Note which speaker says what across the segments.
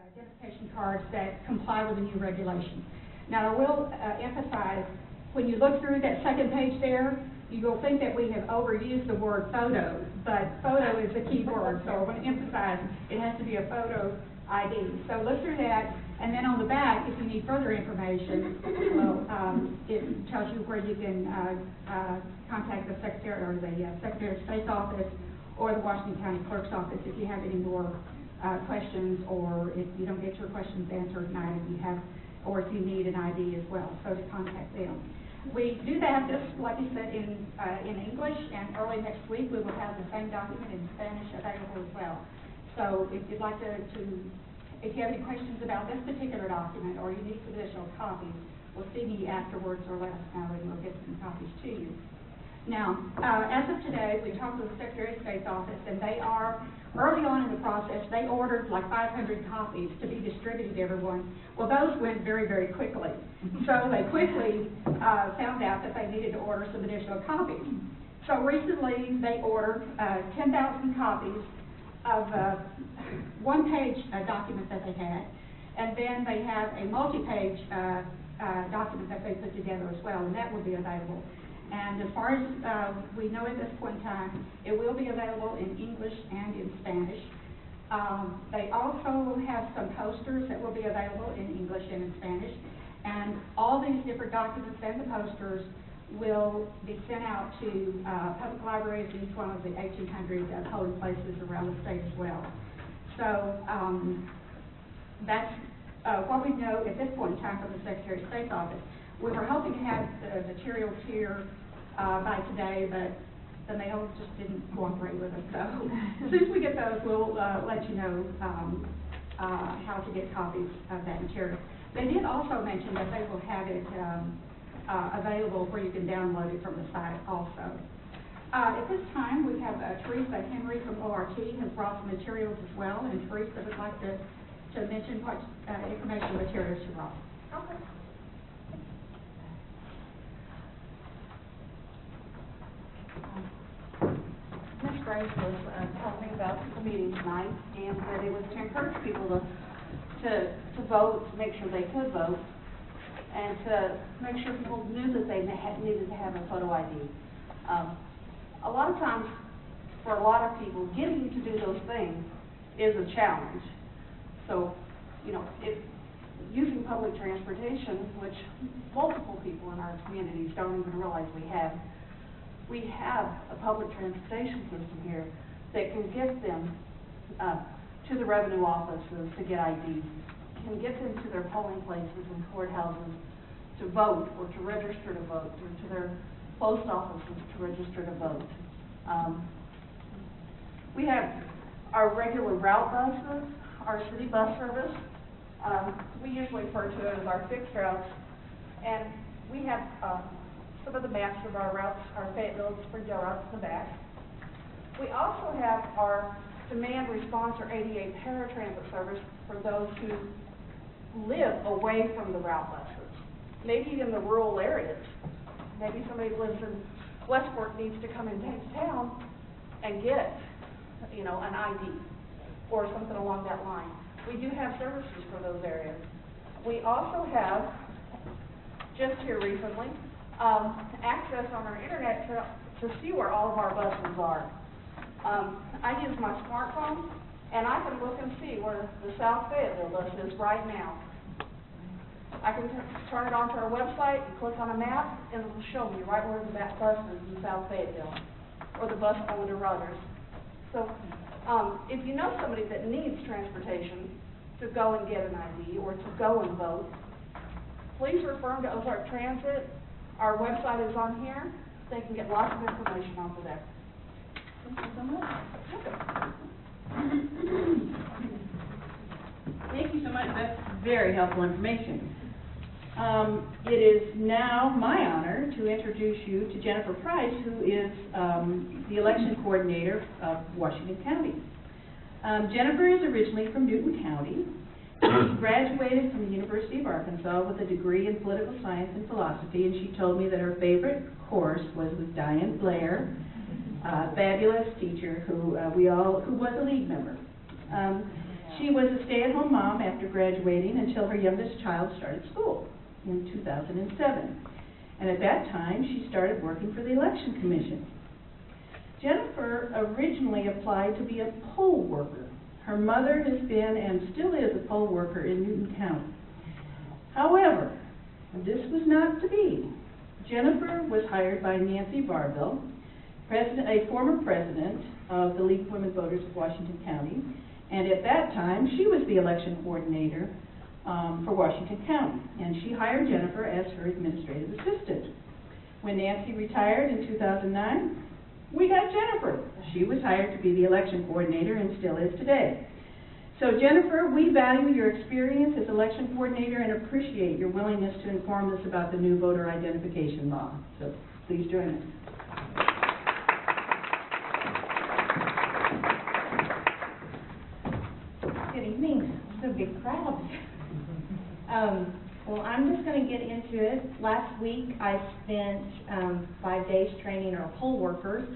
Speaker 1: identification cards that comply with the new regulations. Now, I will emphasize, when you look through that second page there, you will think that we have overused the word photo, but photo is the key word, so I want to emphasize it has to be a photo ID. So look through that, and then on the back, if you need further information, well, it tells you where you can contact the Secretary or the Secretary of State's office or the Washington County Clerk's office if you have any more questions, or if you don't get your questions answered tonight, if you have, or if you need an ID as well, so to contact them. We do have this, like you said, in English, and early next week we will have the same document in Spanish available as well. So if you'd like if you have any questions about this particular document, or you need some additional copies, we'll see me afterwards or let us know, and we'll get some copies to you. Now, as of today, we talked to the Secretary of State's office, and they are, early on in the process, they ordered like 500 copies to be distributed to everyone. Well, those went very, very quickly. So they quickly found out that they needed to order some additional copies. So recently, they ordered 10,000 copies of one-page document that they had, and then they have a multi-page document that they put together as well, and that will be available. And as far as we know at this point in time, it will be available in English and in Spanish. They also have some posters that will be available in English and in Spanish. And all these different documents and the posters will be sent out to public libraries in each one of the 1,800 polling places around the state as well. So that's what we know at this point in time from the Secretary of State's office. We were hoping to have the materials here by today, but the mail just didn't cooperate with us. So as soon as we get those, we'll let you know how to get copies of that material. They did also mention that they will have it available where you can download it from the site also. At this time, we have Teresa Henry from ORT has brought some materials as well, and Teresa would like to mention what information materials she brought.
Speaker 2: Okay. Ms. Grace was telling me about the meeting tonight, and that it was to encourage people to vote, to make sure they could vote, and to make sure people knew that they needed to have a photo ID. A lot of times, for a lot of people, getting to do those things is a challenge. So, you know, using public transportation, which multiple people in our communities don't even realize we have a public transportation system here that can get them to the revenue offices to get IDs, can get them to their polling places and courthouses to vote, or to register to vote, or to their post offices to register to vote. We have our regular route buses, our city bus service. We usually refer to it as our fixed routes, and we have some of the maps of our routes, our Fayetteville and Springdale routes in the back. We also have our demand response, or ADA paratransit service, for those who live away from the route buses, maybe in the rural areas. Maybe somebody who lives in Westport needs to come into town and get, you know, an ID or something along that line. We do have services for those areas. We also have, just here recently, access on our internet to see where all of our buses are. I use my smartphone, and I can look and see where the South Fayetteville bus is right now. I can turn it onto our website and click on a map, and it will show me right where the bus is in South Fayetteville, or the bus going to Rudders. So if you know somebody that needs transportation to go and get an ID or to go and vote, please refer them to Ozark Transit. Our website is on here. They can get lots of information off of there. Thank you so much.
Speaker 3: Thank you so much. That's very helpful information. It is now my honor to introduce you to Jennifer Price, who is the election coordinator of Washington County. Jennifer is originally from Newton County. She graduated from the University of Arkansas with a degree in political science and philosophy, and she told me that her favorite course was with Diane Blair, a fabulous teacher who was a League member. She was a stay-at-home mom after graduating until her youngest child started school in 2007. And at that time, she started working for the Election Commission. Jennifer originally applied to be a poll worker. Her mother has been and still is a poll worker in Newton County. However, this was not to be. Jennifer was hired by Nancy Barville, a former president of the League of Women Voters of Washington County, and at that time, she was the election coordinator for Washington County, and she hired Jennifer as her administrative assistant. When Nancy retired in 2009, we got Jennifer. She was hired to be the election coordinator and still is today. So Jennifer, we value your experience as election coordinator and appreciate your willingness to inform us about the new voter identification law. So please join us.
Speaker 4: Good evening. It's a big crowd. Well, I'm just going to get into it. Last week, I spent 5 days training our poll workers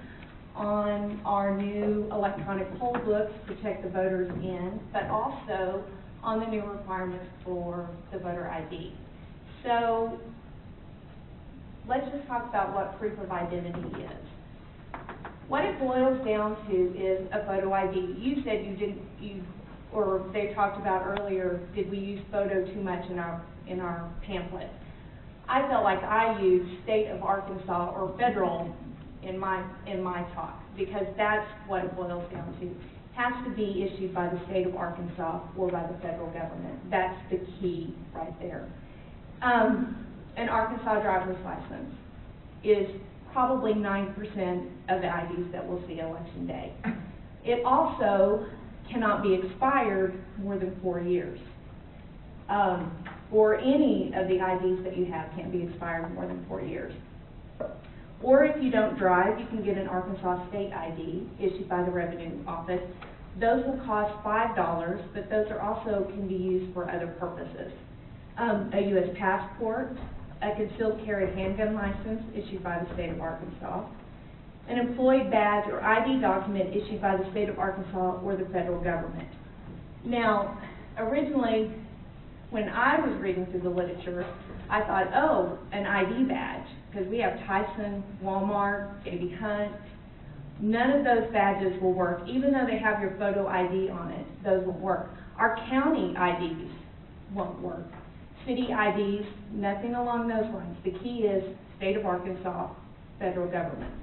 Speaker 4: on our new electronic poll books to check the voters in, but also on the new requirements for the voter ID. So let's just talk about what proof of identity is. What it boils down to is a photo ID. You said or they talked about earlier, did we use photo too much in our pamphlet? I felt like I used state of Arkansas or federal in my talk, because that's what it boils down to. It has to be issued by the state of Arkansas or by the federal government. That's the key right there. An Arkansas driver's license is probably 9% of the IDs that we'll see election day. It also cannot be expired more than 4 years. Or any of the IDs that you have can't be expired more than 4 years. Or if you don't drive, you can get an Arkansas state ID issued by the Revenue Office. Those will cost $5, but those are also can be used for other purposes. A U.S. passport, a concealed carry handgun license issued by the state of Arkansas, an employee badge or ID document issued by the state of Arkansas or the federal government. Now, originally, when I was reading through the literature, I thought, oh, an ID badge, because we have Tyson, Walmart, J.B. Hunt. None of those badges will work, even though they have your photo ID on it. Those won't work. Our county IDs won't work. City IDs, nothing along those lines. The key is state of Arkansas, federal government.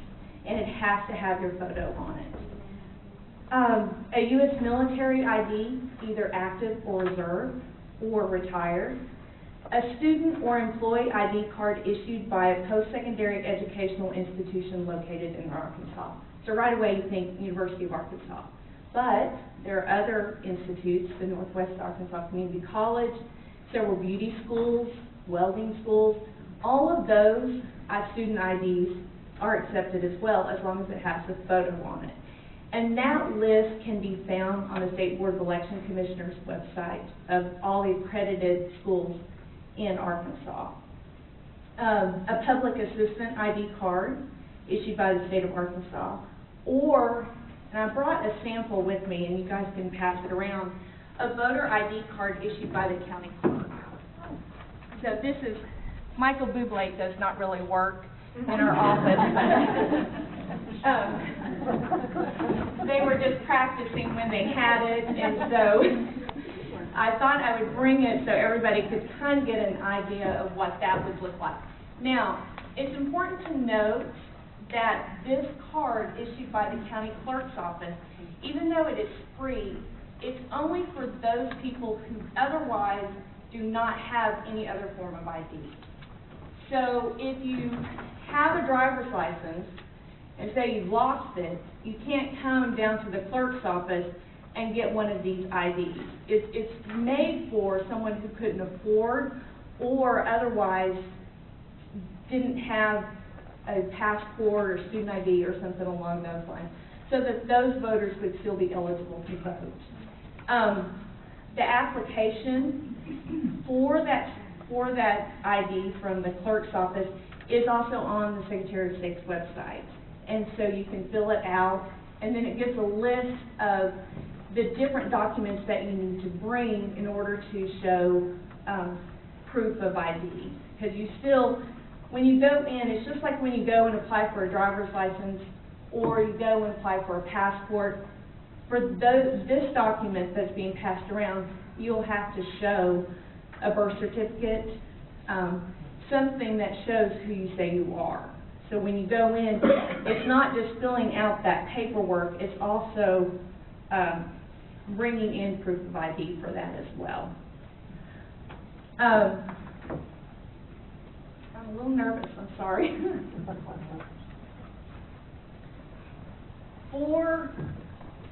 Speaker 4: And it has to have your photo on it. A U.S. military ID, either active or reserve or retired. A student or employee ID card issued by a post-secondary educational institution located in Arkansas. So right away you think University of Arkansas. But there are other institutes, the Northwest Arkansas Community College, several beauty schools, welding schools. All of those student IDs are accepted as well, as long as it has a photo on it. And that list can be found on the State Board of Election Commissioners website of all the accredited schools in Arkansas. A public assistant ID card issued by the state of Arkansas, or, and I brought a sample with me and you guys can pass it around, a voter ID card issued by the county clerk. So this is, Michael Bublé does not really work in our office, but they were just practicing when they had it, and so I thought I would bring it so everybody could kind of get an idea of what that would look like. Now, it's important to note that this card issued by the county clerk's office, even though it is free, it's only for those people who otherwise do not have any other form of ID. So if you have a driver's license and say you've lost it, you can't come down to the clerk's office and get one of these IDs. It's made for someone who couldn't afford or otherwise didn't have a passport or student ID or something along those lines, so that those voters would still be eligible to vote. The application for that ID from the clerk's office is also on the Secretary of State's website, and so you can fill it out, and then it gives a list of the different documents that you need to bring in order to show proof of ID. Because you still, when you go in, it's just like when you go and apply for a driver's license or you go and apply for a passport. For this document that's being passed around, you'll have to show a birth certificate, something that shows who you say you are. So when you go in, it's not just filling out that paperwork, it's also bringing in proof of ID for that as well. I'm a little nervous, I'm sorry. For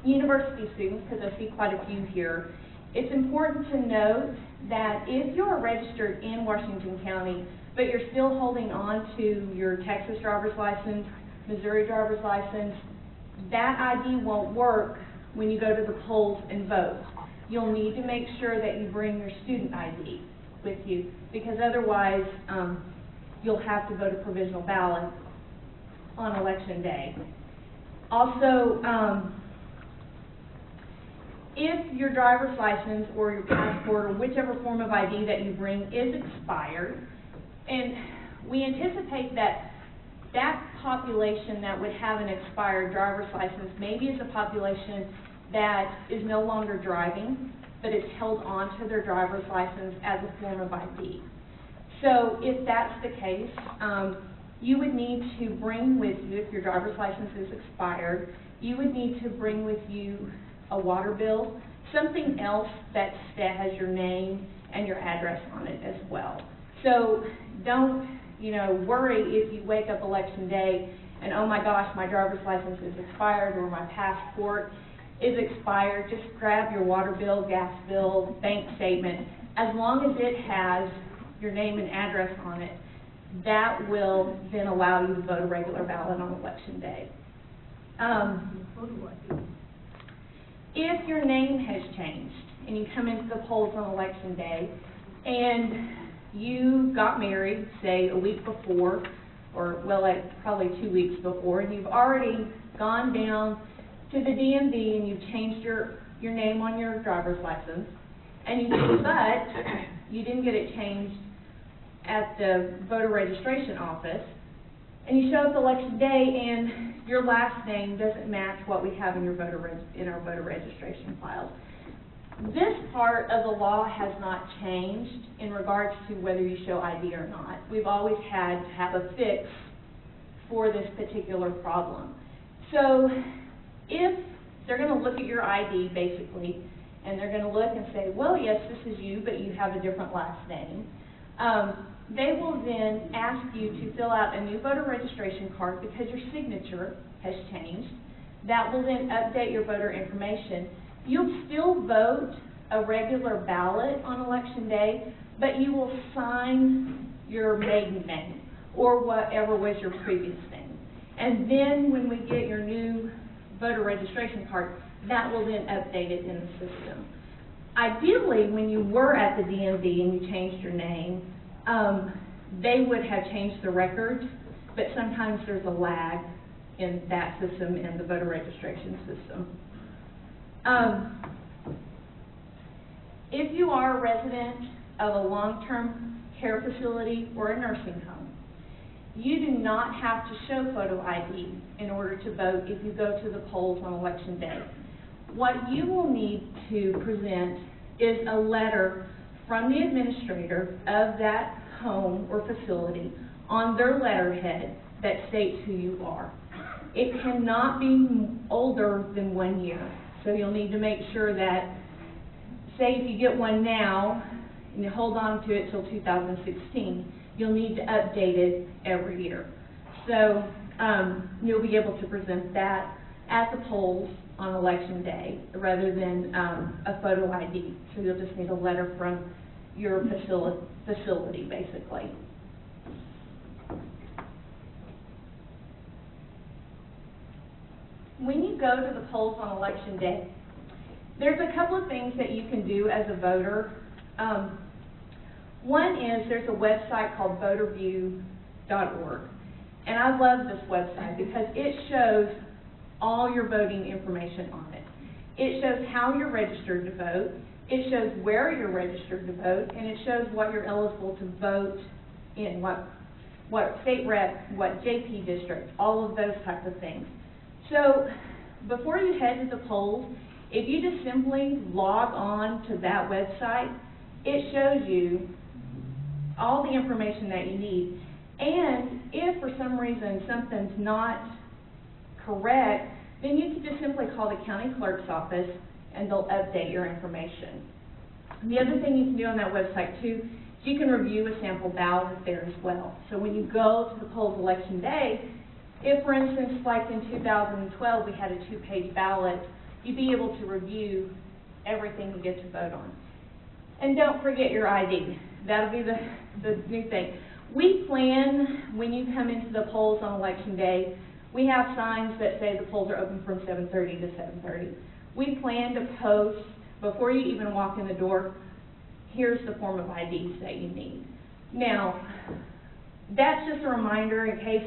Speaker 4: university students, because I see quite a few here, it's important to note that if you're registered in Washington County, but you're still holding on to your Texas driver's license, Missouri driver's license, that ID won't work when you go to the polls and vote. You'll need to make sure that you bring your student ID with you, because otherwise you'll have to vote a provisional ballot on election day. Also, if your driver's license or your passport or whichever form of ID that you bring is expired, and we anticipate that that population that would have an expired driver's license maybe is a population that is no longer driving, but is held on to their driver's license as a form of ID. So if that's the case, you would need to bring with you, if your driver's license is expired, you would need to bring with you a water bill, something else that has your name and your address on it as well. So don't, worry if you wake up election day and, oh my gosh, my driver's license is expired or my passport is expired. Just grab your water bill, gas bill, bank statement. As long as it has your name and address on it, that will then allow you to vote a regular ballot on election day. If your name has changed and you come into the polls on election day and you got married, say, a week before, or well, like probably 2 weeks before, and you've already gone down to the DMV and you've changed your name on your driver's license, and but you didn't get it changed at the voter registration office, and you show up election day and your last name doesn't match what we have in your in our voter registration files. This part of the law has not changed in regards to whether you show ID or not. We've always had to have a fix for this particular problem. So if they're going to look at your ID basically, and they're going to look and say, well, yes, this is you, but you have a different last name, they will then ask you to fill out a new voter registration card because your signature has changed. That will then update your voter information. You'll still vote a regular ballot on election day, but you will sign your maiden name or whatever was your previous name. And then when we get your new voter registration card, that will then update it in the system. Ideally, when you were at the DMV and you changed your name, they would have changed the records, but sometimes there's a lag in that system and the voter registration system. If you are a resident of a long-term care facility or a nursing home, you do not have to show photo ID in order to vote if you go to the polls on election day. What you will need to present is a letter from the administrator of that home or facility on their letterhead that states who you are. It cannot be older than 1 year. So you'll need to make sure that, say if you get one now and you hold on to it till 2016, you'll need to update it every year. So you'll be able to present that at the polls on election day rather than a photo ID. So you'll just need a letter from your facility basically. When you go to the polls on election day, there's a couple of things that you can do as a voter. One is there's a website called voterview.org, and I love this website because it shows all your voting information on it. It shows how you're registered to vote, it shows where you're registered to vote, and it shows what you're eligible to vote in, what state rep, what JP district, all of those types of things. So before you head to the polls, if you just simply log on to that website, it shows you all the information that you need. And if for some reason something's not correct, then you can just simply call the county clerk's office and they'll update your information. The other thing you can do on that website too, is you can review a sample ballot there as well. So when you go to the polls election day, if for instance, like in 2012, we had a 2-page ballot, you'd be able to review everything you get to vote on. And don't forget your ID. That'll be the new thing. We plan, when you come into the polls on election day, we have signs that say the polls are open from 7:30 to 7:30. We plan to post, before you even walk in the door, here's the form of IDs that you need. Now, that's just a reminder in case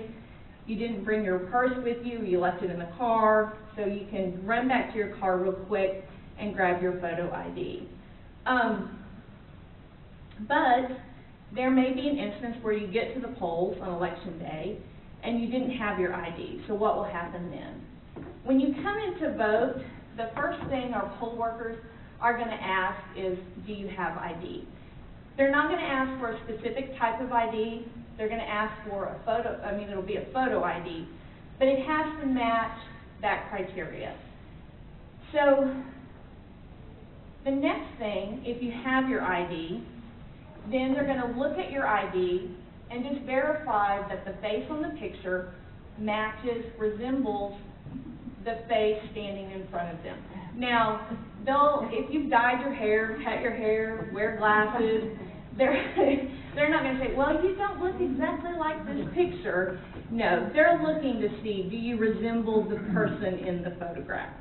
Speaker 4: you didn't bring your purse with you, you left it in the car, so you can run back to your car real quick and grab your photo ID. But there may be an instance where you get to the polls on election day and you didn't have your ID. So what will happen then? When you come in to vote, the first thing our poll workers are going to ask is, do you have ID? They're not going to ask for a specific type of ID. They're going to ask for a photo, it'll be a photo ID, but it has to match that criteria. So the next thing, if you have your ID, then they're going to look at your ID and just verify that the face on the picture matches, resembles the face standing in front of them. Now, if you've dyed your hair, cut your hair, wear glasses, they're not going to say, well, you don't look exactly like this picture. No, they're looking to see, do you resemble the person in the photograph?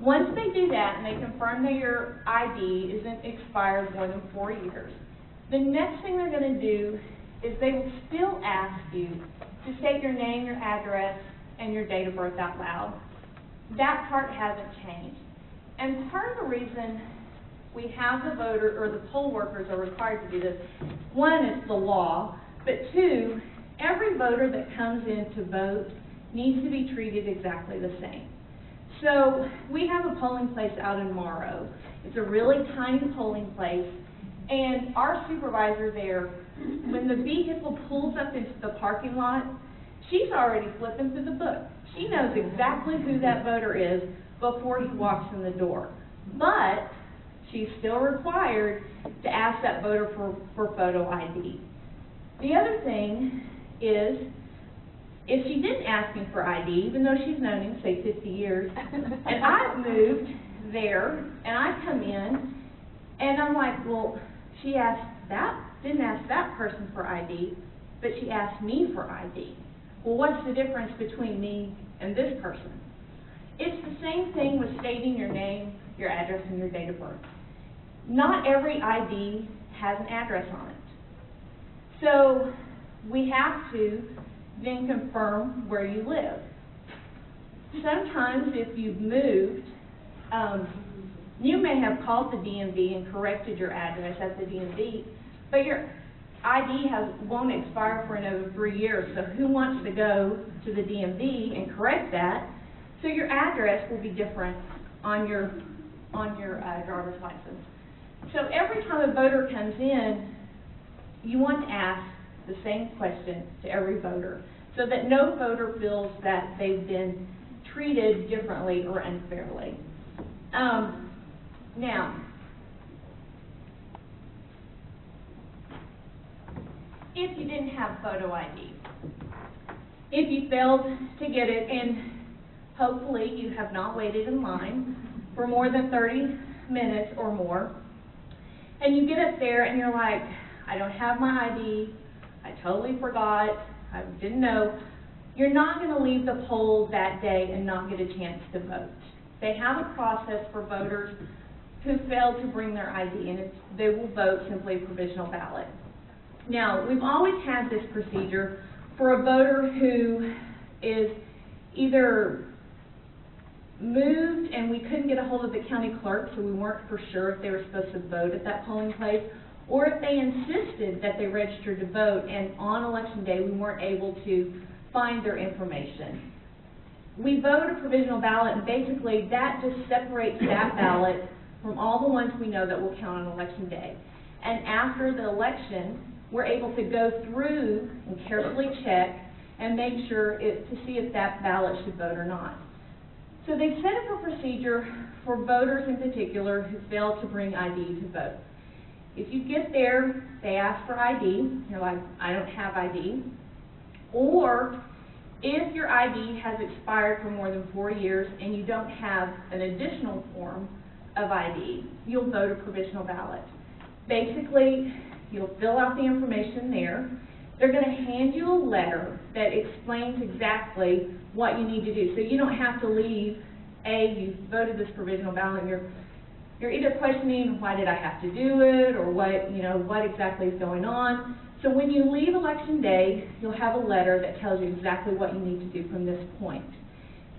Speaker 4: Once they do that and they confirm that your ID isn't expired more than 4 years, the next thing they're going to do is they will still ask you to state your name, your address, and your date of birth out loud. That part hasn't changed. And part of the reason we have the voter, or the poll workers are required to do this, one, is the law, but two, every voter that comes in to vote needs to be treated exactly the same. So we have a polling place out in Morrow. It's a really tiny polling place, and our supervisor there, when the vehicle pulls up into the parking lot, she's already flipping through the book. She knows exactly who that voter is before he walks in the door. But she's still required to ask that voter for photo ID. The other thing is, if she didn't ask me for ID, even though she's known him, say 50 years, and I've moved there, and I come in, and I'm like, well, she didn't ask that person for ID, but she asked me for ID. Well, what's the difference between me and this person? It's the same thing with stating your name, your address, and your date of birth. Not every ID has an address on it. So we have to then confirm where you live. Sometimes if you've moved, you may have called the DMV and corrected your address at the DMV, but your ID won't expire for another 3 years, so who wants to go to the DMV and correct that? So your address will be different on your driver's license. So every time a voter comes in, you want to ask the same question to every voter, so that no voter feels that they've been treated differently or unfairly. Now, if you didn't have photo ID, if you failed to get it, and hopefully you have not waited in line for more than 30 minutes or more, and you get up there and you're like, I don't have my ID, I totally forgot, I didn't know, you're not going to leave the poll that day and not get a chance to vote. They have a process for voters who fail to bring their ID, and they will vote simply a provisional ballot. Now, we've always had this procedure for a voter who is either moved and we couldn't get a hold of the county clerk, so we weren't for sure if they were supposed to vote at that polling place, or if they insisted that they registered to vote and on election day we weren't able to find their information. We vote a provisional ballot, and basically that just separates that ballot from all the ones we know that will count on election day. And after the election, we're able to go through and carefully check and make sure to see if that ballot should vote or not. So they set up a procedure for voters in particular who fail to bring ID to vote. If you get there, they ask for ID, you're like, I don't have ID. Or if your ID has expired for more than 4 years and you don't have an additional form of ID, you'll vote a provisional ballot. Basically, you'll fill out the information there. They're going to hand you a letter that explains exactly what you need to do. So you don't have to leave, you voted this provisional ballot, and you're either questioning, why did I have to do it, or what exactly is going on. So when you leave election day, you'll have a letter that tells you exactly what you need to do from this point.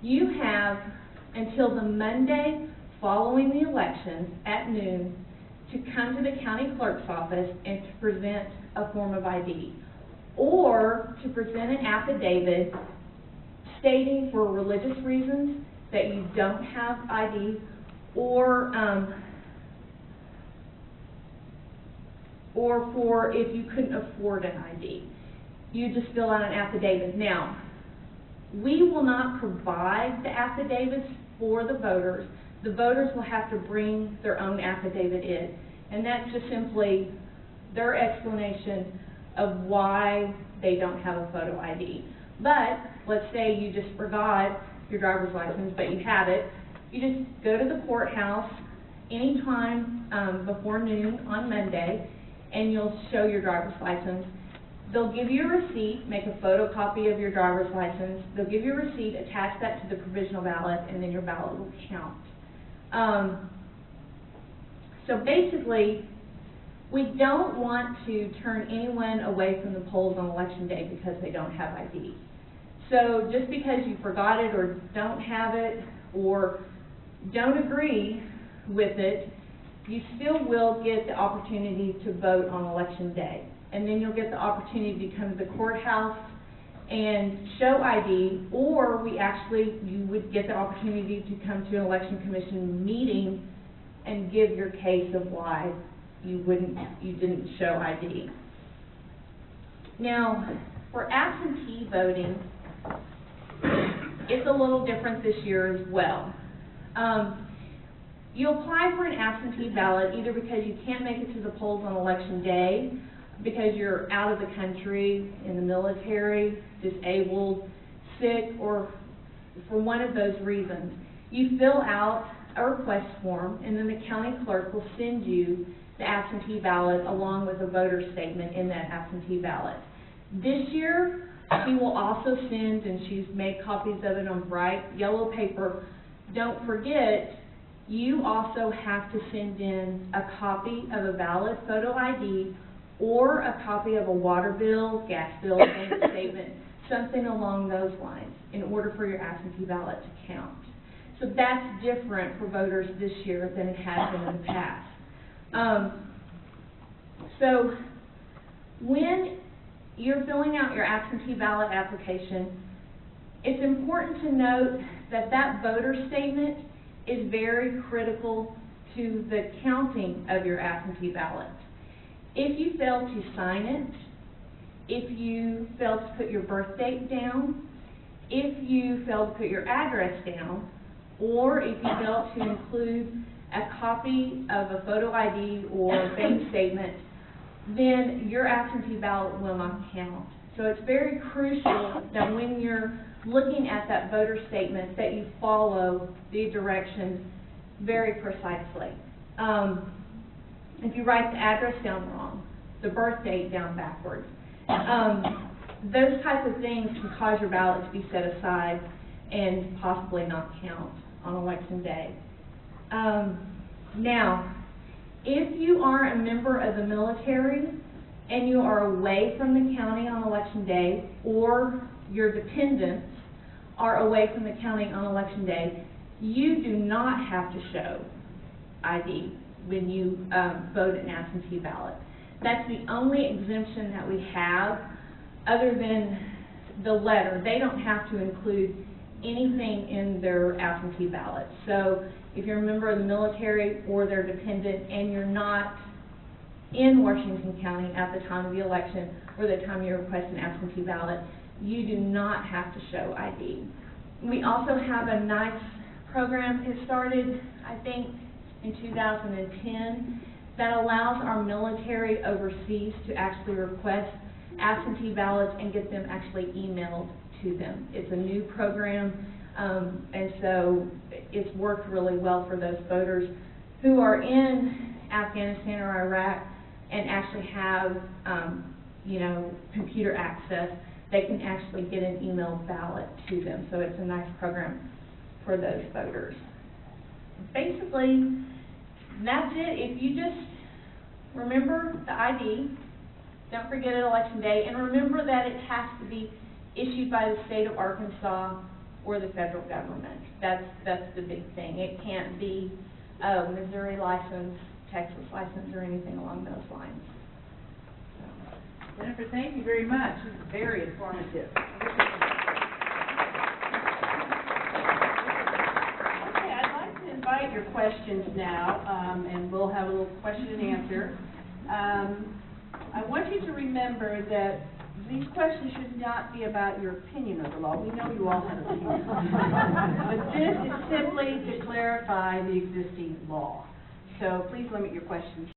Speaker 4: You have until the Monday following the election at noon to come to the county clerk's office and to present a form of ID, or to present an affidavit stating for religious reasons that you don't have ID, or for if you couldn't afford an ID. You just fill out an affidavit. Now, we will not provide the affidavits for the voters. The voters will have to bring their own affidavit in. And that's just simply their explanation of why they don't have a photo ID. But let's say you just forgot your driver's license, but you have it. You just go to the courthouse anytime before noon on Monday, and you'll show your driver's license. They'll give you a receipt, make a photocopy of your driver's license. They'll give you a receipt, attach that to the provisional ballot, and then your ballot will count. So basically, we don't want to turn anyone away from the polls on election day because they don't have ID. So just because you forgot it or don't have it or don't agree with it, you still will get the opportunity to vote on election day. And then you'll get the opportunity to come to the courthouse and show ID, or you would get the opportunity to come to an election commission meeting and give your case of why you didn't show ID. Now, for absentee voting, it's a little different this year as well. You apply for an absentee ballot either because you can't make it to the polls on election day, because you're out of the country, in the military, disabled, sick, or for one of those reasons. You fill out a request form, and then the county clerk will send you the absentee ballot along with a voter statement in that absentee ballot. This year, she will also send, and she's made copies of it on bright yellow paper, don't forget, you also have to send in a copy of a valid photo ID or a copy of a water bill, gas bill, bank statement, something along those lines in order for your absentee ballot to count. So that's different for voters this year than it has been in the past. So when you're filling out your absentee ballot application, it's important to note that that voter statement is very critical to the counting of your absentee ballot. If you fail to sign it, if you fail to put your birth date down, if you fail to put your address down, or if you fail to include a copy of a photo ID or bank statement, then your absentee ballot will not count. So it's very crucial that when you're looking at that voter statement that you follow the directions very precisely. If you write the address down wrong, the birth date down backwards, those types of things can cause your ballot to be set aside and possibly not count on election day. Now, if you are a member of the military and you are away from the county on election day, or your dependents are away from the county on election day, you do not have to show ID when you vote an absentee ballot. That's the only exemption that we have, other than the letter. They don't have to include anything in their absentee ballot. So if you're a member of the military or they're dependent and you're not in Washington County at the time of the election or the time you request an absentee ballot, you do not have to show ID. We also have a nice program. It started, I think, in 2010 that allows our military overseas to actually request absentee ballots and get them actually emailed to them. It's a new program, and so it's worked really well for those voters who are in Afghanistan or Iraq and actually have, you know, computer access. They can actually get an email ballot to them, so it's a nice program for those voters. Basically, that's it. If you just remember the ID, don't forget it election day, and remember that it has to be issued by the state of Arkansas or the federal government. That's the big thing. It can't be a Missouri license, Texas license, or anything along those lines.
Speaker 3: Jennifer, thank you very much. This is very informative. Okay, I'd like to invite your questions now, and we'll have a little question and answer. I want you to remember that these questions should not be about your opinion of the law. We know you all have opinions. But this is simply to clarify the existing law. So please limit your questions